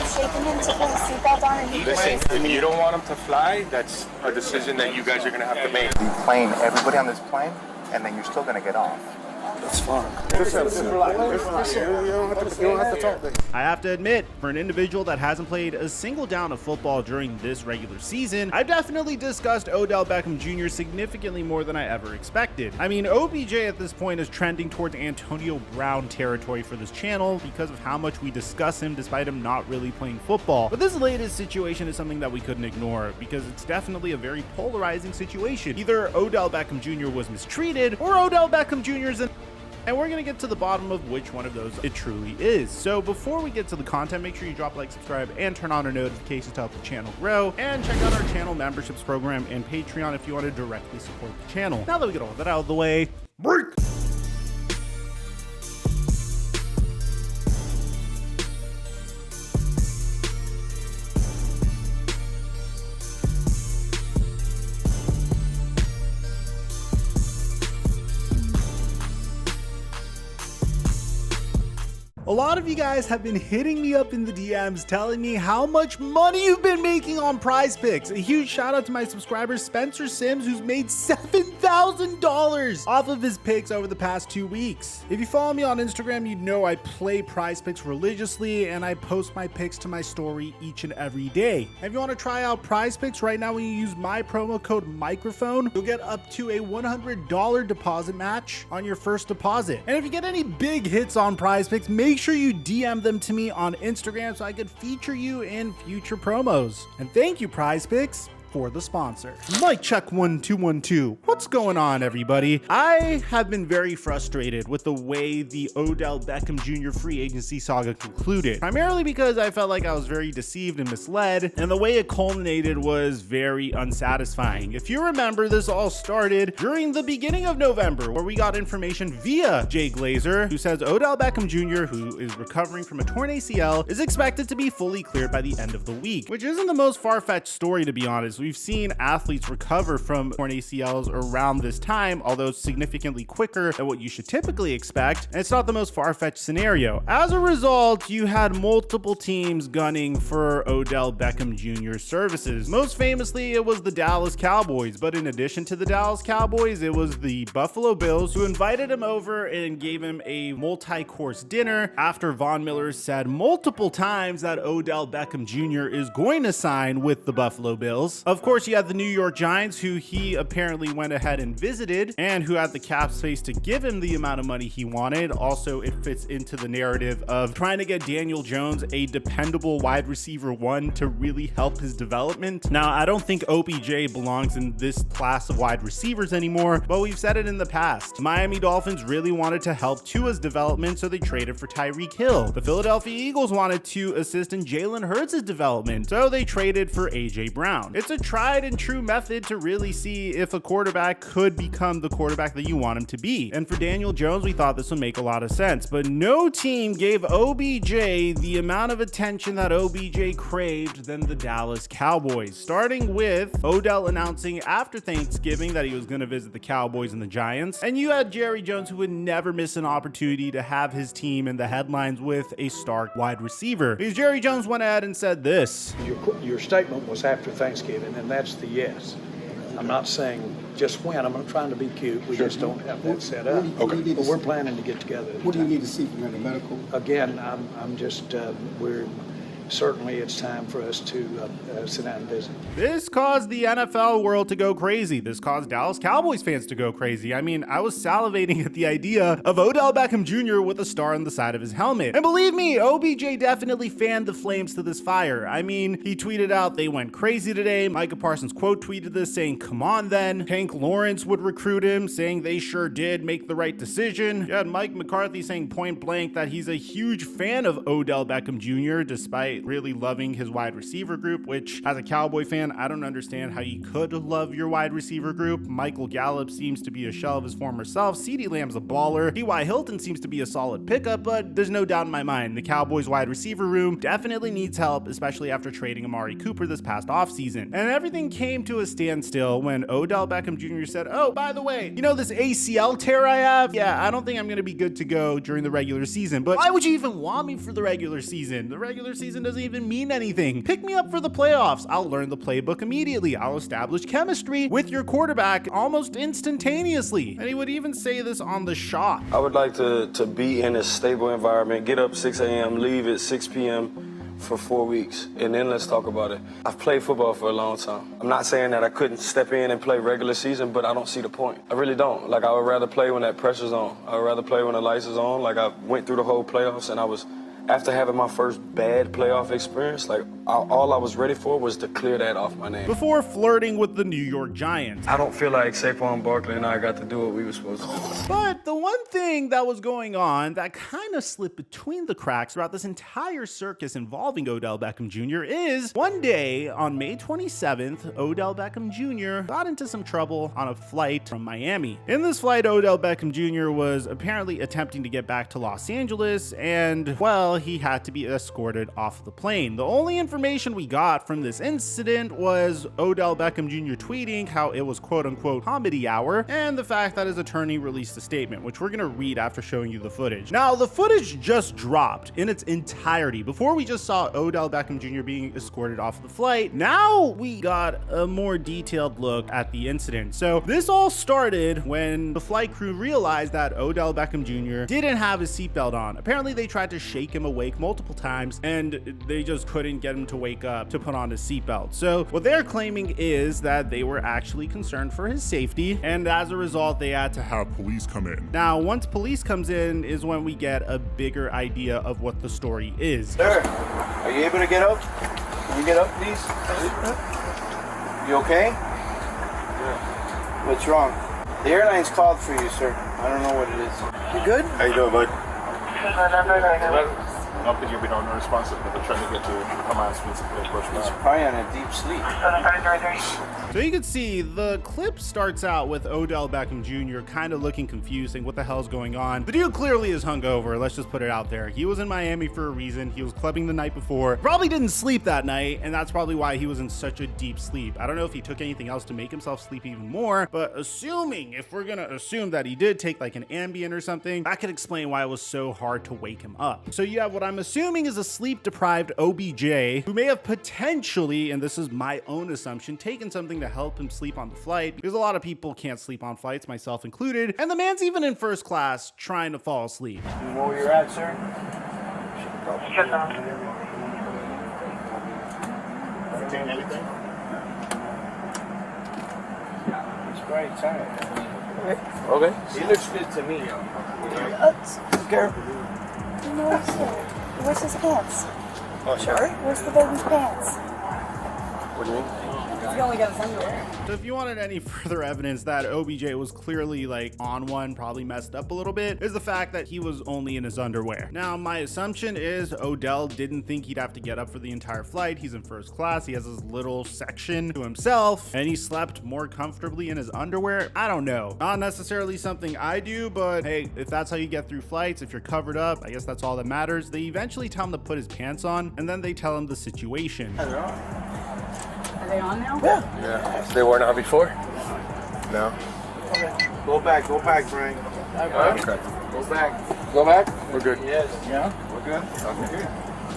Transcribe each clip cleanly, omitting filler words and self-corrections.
keep shaking him to pull the seatbelt on, and he Listen, if you don't want him to fly, that's a decision that you guys are going to have to make. You plane everybody on this plane, and then you're still going to get off. That's fine. You don't have to talk to him. I have to admit, for an individual that hasn't played a single down of football during this regular season, I've definitely discussed Odell Beckham Jr. significantly more than I ever expected. I mean, OBJ at this point is trending towards Antonio Brown territory for this channel because of how much we discuss him despite him not really playing football. But this latest situation is something that we couldn't ignore because it's definitely a very polarizing situation. Either Odell Beckham Jr. was mistreated or Odell Beckham Jr. is and we're going to get to the bottom of which one of those it truly is. So before we get to the content, make sure you drop a like, subscribe, and turn on our notifications to help the channel grow. And check out our channel memberships program and Patreon if you want to directly support the channel. Now that we get all that out of the way, break! A lot of you guys have been hitting me up in the DMs telling me how much money you've been making on Prize Picks. A huge shout out to my subscriber Spencer Sims, who's made $7,000 off of his picks over the past 2 weeks. If you follow me on Instagram, you know I play Prize Picks religiously and I post my picks to my story each and every day. If you want to try out Prize Picks right now, when you use my promo code Mikerophone, you'll get up to a $100 deposit match on your first deposit. And if you get any big hits on Prize Picks, make sure you DM them to me on Instagram so I could feature you in future promos. And thank you, Prize Picks, for the sponsor. Mic check 1 2 1 2. What's going on, everybody? I have been very frustrated with the way the Odell Beckham Jr. free agency saga concluded, primarily because I felt like I was very deceived and misled, and the way it culminated was very unsatisfying. If you remember, this all started during the beginning of November, where we got information via Jay Glazer, who says Odell Beckham Jr., who is recovering from a torn ACL, is expected to be fully cleared by the end of the week, which isn't the most far-fetched story, to be honest. We've seen athletes recover from torn ACLs around this time, although significantly quicker than what you should typically expect, and it's not the most far-fetched scenario. As a result, you had multiple teams gunning for Odell Beckham Jr.'s services. Most famously, it was the Dallas Cowboys, but in addition to the Dallas Cowboys, it was the Buffalo Bills who invited him over and gave him a multi-course dinner after Von Miller said multiple times that Odell Beckham Jr. is going to sign with the Buffalo Bills. Of course, you had the New York Giants, who he apparently went ahead and visited and who had the cap space to give him the amount of money he wanted. Also, it fits into the narrative of trying to get Daniel Jones, a dependable wide receiver one, to really help his development. Now, I don't think OBJ belongs in this class of wide receivers anymore, but we've said it in the past. Miami Dolphins really wanted to help Tua's development, so they traded for Tyreek Hill. The Philadelphia Eagles wanted to assist in Jalen Hurts' development, so they traded for AJ Brown. It's a tried and true method to really see if a quarterback could become the quarterback that you want him to be. And for Daniel Jones, we thought this would make a lot of sense, but no team gave OBJ the amount of attention that OBJ craved than the Dallas Cowboys, starting with Odell announcing after Thanksgiving that he was going to visit the Cowboys and the Giants. And you had Jerry Jones, who would never miss an opportunity to have his team in the headlines with a star wide receiver, because Jerry Jones went ahead and said this. Your statement was after Thanksgiving, and that's the yes. I'm not saying just when. I'm not trying to be cute. We just don't have that set up. Okay. But we're planning to get together. What do you need to see from the medical? Again, I'm just, we're certainly it's time for us to sit down and visit. This caused the NFL world to go crazy. This caused Dallas Cowboys fans to go crazy. I mean, I was salivating at the idea of Odell Beckham Jr. with a star on the side of his helmet. And believe me, OBJ definitely fanned the flames to this fire. I mean, he tweeted out, "They went crazy today." Micah Parsons quote tweeted this saying, "Come on then." Hank Lawrence would recruit him, saying they sure did make the right decision. You had Mike McCarthy saying point blank that he's a huge fan of Odell Beckham Jr. despite really loving his wide receiver group, which as a Cowboy fan, I don't understand how you could love your wide receiver group. Michael Gallup seems to be a shell of his former self. CeeDee Lamb's a baller. T.Y. Hilton seems to be a solid pickup, but there's no doubt in my mind the Cowboys wide receiver room definitely needs help, especially after trading Amari Cooper this past offseason. And everything came to a standstill when Odell Beckham Jr. said, "Oh, by the way, you know this ACL tear I have? Yeah, I don't think I'm going to be good to go during the regular season. But why would you even want me for the regular season? The regular season doesn't doesn't even mean anything. Pick me up for the playoffs. I'll learn the playbook immediately. I'll establish chemistry with your quarterback almost instantaneously. And he would even say this on the shot. I would like to be in a stable environment, get up 6 a.m., leave at 6 p.m. for 4 weeks, and then let's talk about it. I've played football for a long time. I'm not saying that I couldn't step in and play regular season, but I don't see the point. I really don't. Like, I would rather play when that pressure's on. I would rather play when the lights is on. Like, I went through the whole playoffs, and after having my first bad playoff experience, like, all I was ready for was to clear that off my name. Before flirting with the New York Giants. I don't feel like Saquon Barkley and I got to do what we were supposed to do. But the one thing that was going on that kind of slipped between the cracks throughout this entire circus involving Odell Beckham Jr. is one day on May 27th, Odell Beckham Jr. got into some trouble on a flight from Miami. In this flight, Odell Beckham Jr. was apparently attempting to get back to Los Angeles, and, well, he had to be escorted off the plane. The only information we got from this incident was Odell Beckham Jr. tweeting how it was quote-unquote comedy hour, and the fact that his attorney released a statement, which we're gonna read after showing you the footage. Now, the footage just dropped in its entirety. Before, we just saw Odell Beckham Jr. being escorted off the flight. Now we got a more detailed look at the incident. So this all started when the flight crew realized that Odell Beckham Jr. didn't have his seatbelt on. Apparently they tried to shake him awake multiple times, and they just couldn't get him to wake up to put on his seatbelt. So what they're claiming is that they were actually concerned for his safety, and as a result they had to have police come in. Now, once police comes in is when we get a bigger idea of what the story is. Sir, are you able to get up? Can you get up, please? You okay? Yeah. What's wrong? The airline's called for you, sir. I don't know what it is. You good? How you doing, bud? I don't think you'll be no responsive, but they're trying to get to command suite to push He's back. probably on a deep sleep. So you can see the clip starts out with Odell Beckham Jr. kind of looking confused, saying what the hell is going on. The dude clearly is hungover, let's just put it out there. He was in Miami for a reason. He was clubbing the night before, probably didn't sleep that night, and that's probably why he was in such a deep sleep. I don't know if he took anything else to make himself sleep even more, but if we're gonna assume that he did take like an Ambien or something, that could explain why it was so hard to wake him up. So you have what I'm assuming is a sleep deprived OBJ who may have potentially, and this is my own assumption, taken something to help him sleep on the flight, because a lot of people can't sleep on flights, myself included, and the man's even in first class trying to fall asleep. You know where you're at, sir? Contain anything? He's probably tired. Okay. He looks good to me, yo. Careful. No, sir. Where's his pants? Oh, Sorry? Where's the baby's pants? What do you mean? He only got his underwear. So if you wanted any further evidence that OBJ was clearly like on one, probably messed up a little bit, is the fact that he was only in his underwear. Now, my assumption is Odell didn't think he'd have to get up for the entire flight. He's in first class. He has his little section to himself, and he slept more comfortably in his underwear. I don't know. Not necessarily something I do, but hey, if that's how you get through flights, if you're covered up, I guess that's all that matters. They eventually tell him to put his pants on, and then they tell him the situation. Are they on now? Yeah. They weren't on before? No. Okay. Go back, Brian. Okay. Go back. Go back? We're good. Yes. Yeah? We're good? Okay.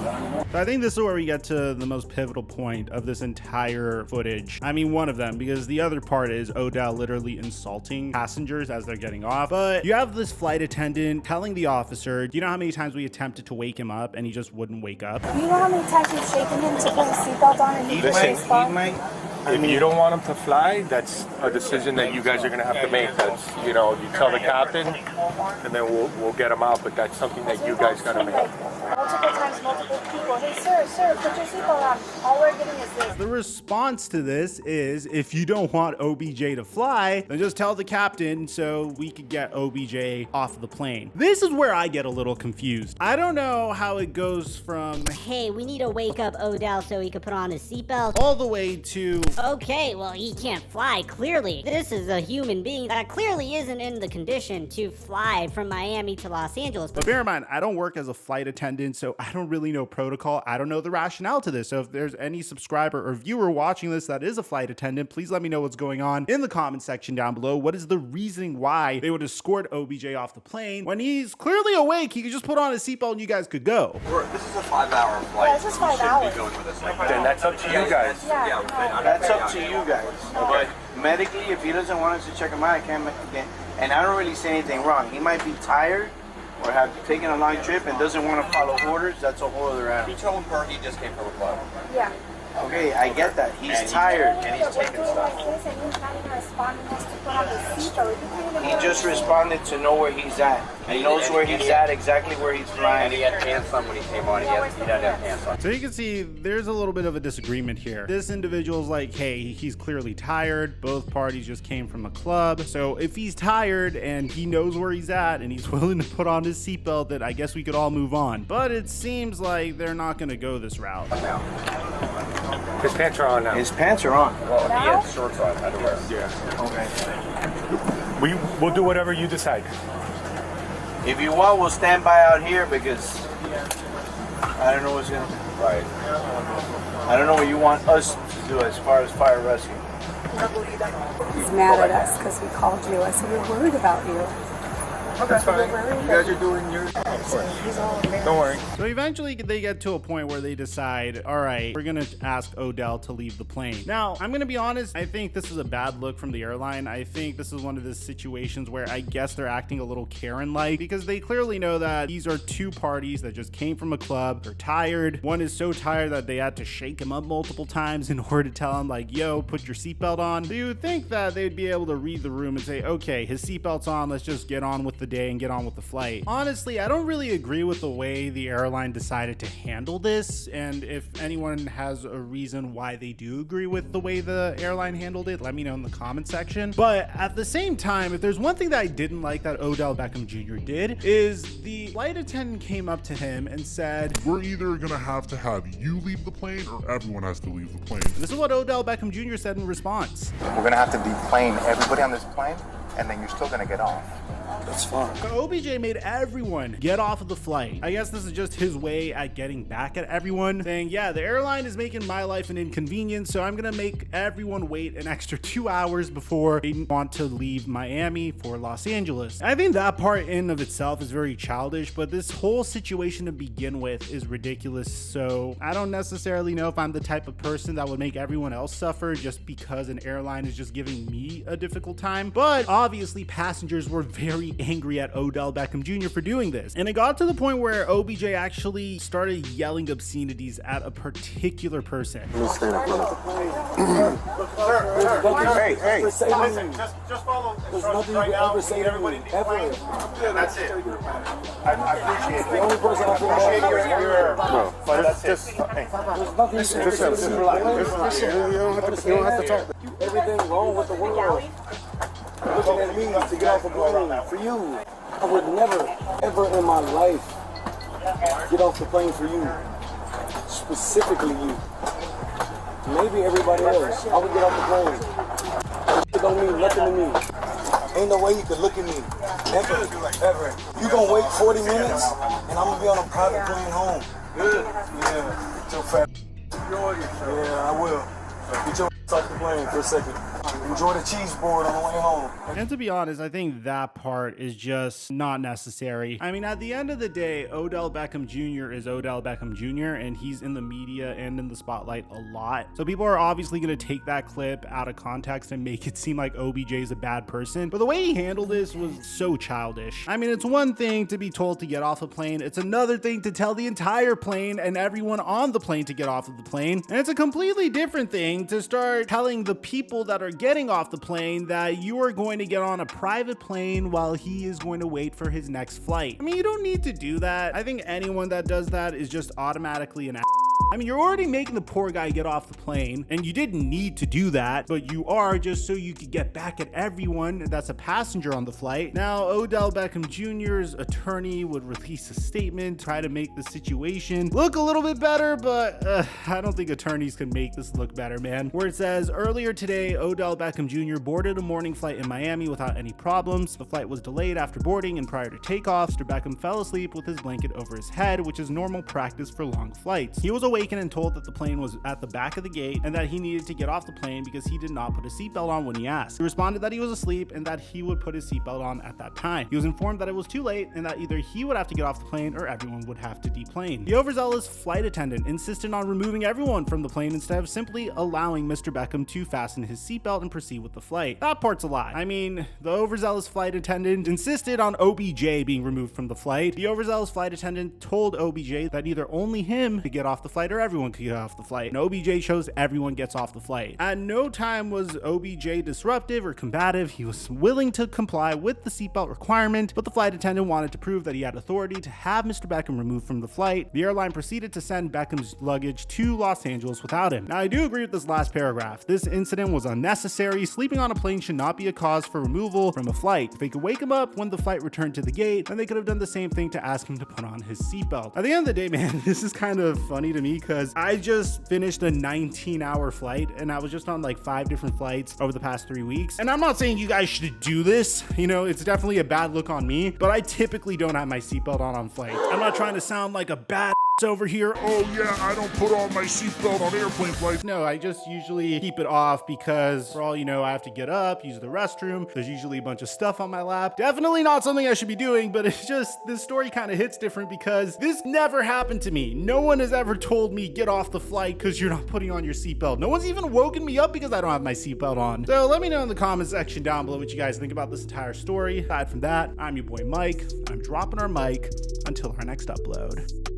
So I think this is where we get to the most pivotal point of this entire footage. I mean, one of them, because the other part is Odell literally insulting passengers as they're getting off. But you have this flight attendant telling the officer, do you know how many times we attempted to wake him up and he just wouldn't wake up? You know how many times we've shaken him to put his seatbelt on and he couldn't respond? If you don't want him to fly, that's a decision that you guys are going to have to make. That's, you tell the captain, and then we'll get him out. But that's something that you guys got to make. Multiple times, multiple people. Hey, sir, put your seatbelt on. All we're getting is this. The response to this is, if you don't want OBJ to fly, then just tell the captain so we could get OBJ off the plane. This is where I get a little confused. I don't know how it goes from, hey, we need to wake up Odell so he could put on his seatbelt, all the way to, okay, well, he can't fly, clearly. This is a human being that clearly isn't in the condition to fly from Miami to Los Angeles. but bear in mind, I don't work as a flight attendant, so I don't really know protocol. I don't know the rationale to this. So if there's any subscriber or viewer watching this that is a flight attendant, please let me know what's going on in the comment section down below. What is the reasoning why they would escort OBJ off the plane when he's clearly awake? He could just put on his seatbelt and you guys could go. This is a 5-hour flight. Yeah, this is 5 hours. Be going with us like that. Then that's up to you guys. Yeah, That's up to you guys. But medically, if he doesn't want us to check him out, I can't. And I don't really say anything wrong. He might be tired or have taken a long trip and doesn't want to follow orders. That's a whole other animal. He told her he just came from a club. Yeah. Okay, I get that. He's tired. And he's taking stuff. He just responded to know where he's at. He knows where he's at, exactly where he's flying. And he had pants on when he came on. He doesn't have pants on. So you can see there's a little bit of a disagreement here. This individual's like, hey, he's clearly tired. Both parties just came from a club. So if he's tired and he knows where he's at and he's willing to put on his seatbelt, then I guess we could all move on. But it seems like they're not going to go this route. His pants are on now. His pants are on. Well, he had shorts on, had to wear them. Yeah. Okay. We'll do whatever you decide. If you want, we'll stand by out here because I don't know what's gonna. Right. I don't know what you want us to do as far as fire rescue. He's mad at us because we called you. I said, we're worried about you. That's fine. You guys are doing your... Of course. Don't worry. So eventually they get to a point where they decide, all right, we're going to ask Odell to leave the plane. Now, I'm going to be honest. I think this is a bad look from the airline. I think this is one of the situations where I guess they're acting a little Karen-like because they clearly know that these are two parties that just came from a club. They're tired. One is so tired that they had to shake him up multiple times in order to tell him like, yo, put your seatbelt on. So you would think that they'd be able to read the room and say, okay, his seatbelt's on. Let's just get on with the day and get on with the flight. Honestly, I don't really agree with the way the airline decided to handle this, and if anyone has a reason why they do agree with the way the airline handled it, let me know in the comment section. But at the same time, if there's one thing that I didn't like that Odell Beckham Jr. did, is the flight attendant came up to him and said, we're either gonna have you leave the plane or everyone has to leave the plane. This is what Odell Beckham Jr. said in response. We're gonna have to deplane everybody on this plane, and then you're still gonna get off. That's fine. So OBJ made everyone get off of the flight. I guess this is just his way at getting back at everyone, saying, yeah, the airline is making my life an inconvenience, so I'm gonna make everyone wait an extra 2 hours before they want to leave Miami for Los Angeles. I think that part in of itself is very childish, but this whole situation to begin with is ridiculous. So I don't necessarily know if I'm the type of person that would make everyone else suffer just because an airline is just giving me a difficult time. But obviously passengers were very angry at Odell Beckham Jr. for doing this. And it got to the point where OBJ actually started yelling obscenities at a particular person. Let's stand up. Hey, hey. Listen, just follow. There's nothing you can ever say to me, ever. That's it. I appreciate it. The only person I can Appreciate your No, but that's just, it. hey. There's nothing you can ever say to me. You don't have to talk. Everything wrong with the world. Looking at me to get off a plane for you. I would never, ever in my life get off the plane for you. Specifically you. Maybe everybody else. I would get off the plane. It don't mean nothing to me. Ain't no way you could look at me. Ever, ever. You gonna wait 40 minutes and I'm gonna be on a private plane home. Good? Yeah. Get your fat. Yeah, I will. Get your off the plane for a second. Enjoy the cheese board on the way home. And to be honest, I think that part is just not necessary. I mean, at the end of the day, Odell Beckham Jr. is Odell Beckham Jr. and he's in the media and in the spotlight a lot. So people are obviously going to take that clip out of context and make it seem like OBJ is a bad person. But the way he handled this was so childish. I mean, it's one thing to be told to get off a plane. It's another thing to tell the entire plane and everyone on the plane to get off of the plane. And it's a completely different thing to start telling the people that are getting off the plane that you are going to get on a private plane while he is going to wait for his next flight. I mean, you don't need to do that. I think anyone that does that is just automatically an I mean, you're already making the poor guy get off the plane, and you didn't need to do that, but you are just so you could get back at everyone that's a passenger on the flight. Now, Odell Beckham Jr.'s attorney would release a statement, try to make the situation look a little bit better, but I don't think attorneys can make this look better, man. Where it says, earlier today, Odell Beckham Jr. boarded a morning flight in Miami without any problems. The flight was delayed after boarding, and prior to takeoff, Mr. Beckham fell asleep with his blanket over his head, which is normal practice for long flights. He was awake awakened and told that the plane was at the back of the gate and that he needed to get off the plane because he did not put a seatbelt on when he asked. He responded that he was asleep and that he would put his seatbelt on at that time. He was informed that it was too late and that either he would have to get off the plane or everyone would have to deplane. The overzealous flight attendant insisted on removing everyone from the plane instead of simply allowing Mr. Beckham to fasten his seatbelt and proceed with the flight. That part's a lie. I mean, the overzealous flight attendant insisted on OBJ being removed from the flight. The overzealous flight attendant told OBJ that either only him could get off the flight or everyone could get off the flight, and OBJ chose everyone gets off the flight. At no time was OBJ disruptive or combative. He was willing to comply with the seatbelt requirement, but the flight attendant wanted to prove that he had authority to have Mr. Beckham removed from the flight. The airline proceeded to send Beckham's luggage to Los Angeles without him. Now, I do agree with this last paragraph. This incident was unnecessary. Sleeping on a plane should not be a cause for removal from a flight. If they could wake him up when the flight returned to the gate, then they could have done the same thing to ask him to put on his seatbelt. At the end of the day, man, this is kind of funny to me because I just finished a 19-hour flight and I was just on like 5 different flights over the past 3 weeks. And I'm not saying you guys should do this, you know, it's definitely a bad look on me, but I typically don't have my seatbelt on flights. I'm not trying to sound like a bad over here. Oh yeah, I don't put on my seatbelt on airplane flights. No, I just usually keep it off because for all you know, I have to get up, use the restroom. There's usually a bunch of stuff on my lap. Definitely not something I should be doing, but it's just, this story kind of hits different because this never happened to me. No one has ever told me get off the flight because you're not putting on your seatbelt. No one's even woken me up because I don't have my seatbelt on. So let me know in the comment section down below what you guys think about this entire story. Aside from that, I'm your boy Mike. I'm dropping our mic until our next upload.